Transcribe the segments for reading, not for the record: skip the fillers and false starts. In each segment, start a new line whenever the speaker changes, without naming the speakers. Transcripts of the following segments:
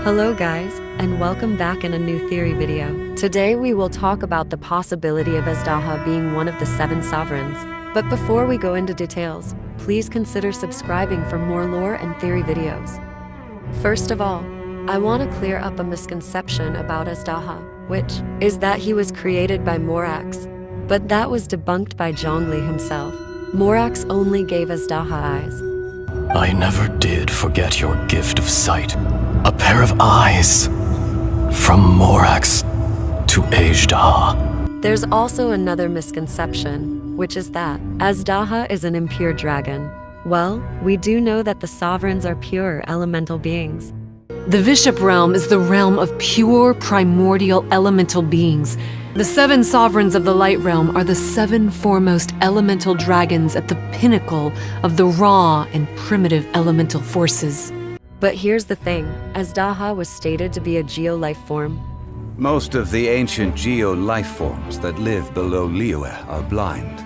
Hello guys, and welcome back in a new theory video. Today we will talk about the possibility of Azhdaha being one of the 7 sovereigns. But before we go into details, please consider subscribing for more lore and theory videos. First of all, I want to clear up a misconception about Azhdaha, which is that he was created by Morax. But that was debunked by Zhongli himself. Morax only gave Azhdaha eyes.
I never did forget your gift of sight. A pair of eyes. From Morax to Azhdaha.
There's also another misconception, which is that Azhdaha is an impure dragon. Well, we do know that the sovereigns are pure elemental beings.
The Bishop realm is the realm of pure primordial elemental beings. The 7 sovereigns of the light realm are the 7 foremost elemental dragons at the pinnacle of the raw and primitive elemental forces.
But here's the thing, Azhdaha was stated to be a geo life form.
Most of the ancient geo life forms that live below Liyue are blind.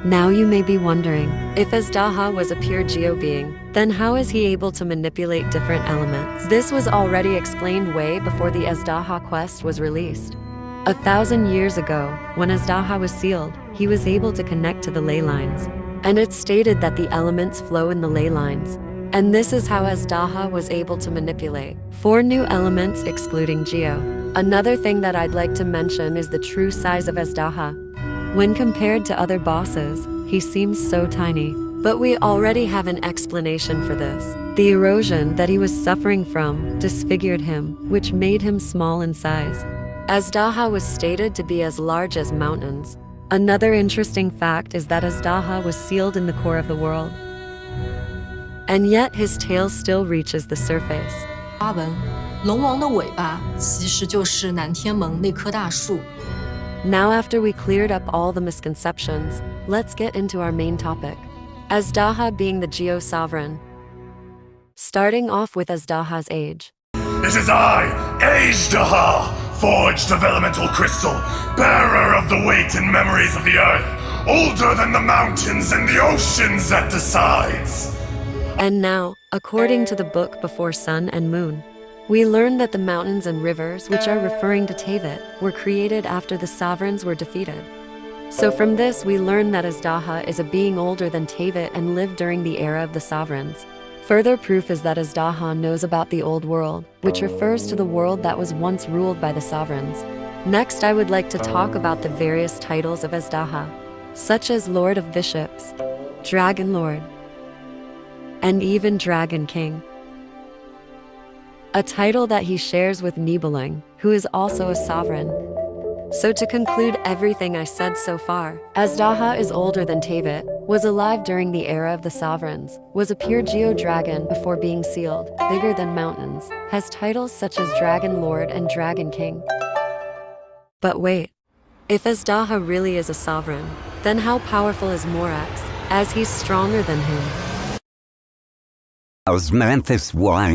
Now you may be wondering, if Azhdaha was a pure geo being, then how is he able to manipulate different elements? This was already explained way before the Azhdaha quest was released. 1,000 years ago, when Azhdaha was sealed, he was able to connect to the ley lines. And it's stated that the elements flow in the ley lines. And this is how Azhdaha was able to manipulate 4 new elements excluding Geo. Another thing that I'd like to mention is the true size of Azhdaha. When compared to other bosses, he seems so tiny. But we already have an explanation for this. The erosion that he was suffering from disfigured him, which made him small in size. Azhdaha was stated to be as large as mountains. Another interesting fact is that Azhdaha was sealed in the core of the world. And yet his tail still reaches the surface.
花纹，龙王的尾巴其实就是南天门那棵大树。
Now after we cleared up all the misconceptions, let's get into our main topic. Azhdaha being the Geo sovereign. Starting off with Azhdaha's age.
This is I, Azhdaha, forged of elemental crystal, bearer of the weight and memories of the earth, older than the mountains and the oceans at the sides.
And now, according to the book Before Sun and Moon, we learn that the mountains and rivers, which are referring to Teyvat, were created after the sovereigns were defeated. So from this we learn that Azhdaha is a being older than Teyvat and lived during the era of the sovereigns. Further proof is that Azhdaha knows about the old world, which refers to the world that was once ruled by the sovereigns. Next I would like to talk about the various titles of Azhdaha, such as Lord of Bishops, Dragon Lord, and even Dragon King. A title that he shares with Nibelung, who is also a sovereign. So to conclude everything I said so far, Azhdaha is older than Teyvat, was alive during the era of the sovereigns, was a pure geo dragon before being sealed, bigger than mountains, has titles such as Dragon Lord and Dragon King. But wait, if Azhdaha really is a sovereign, then how powerful is Morax, as he's stronger than him?
Osmanthus wine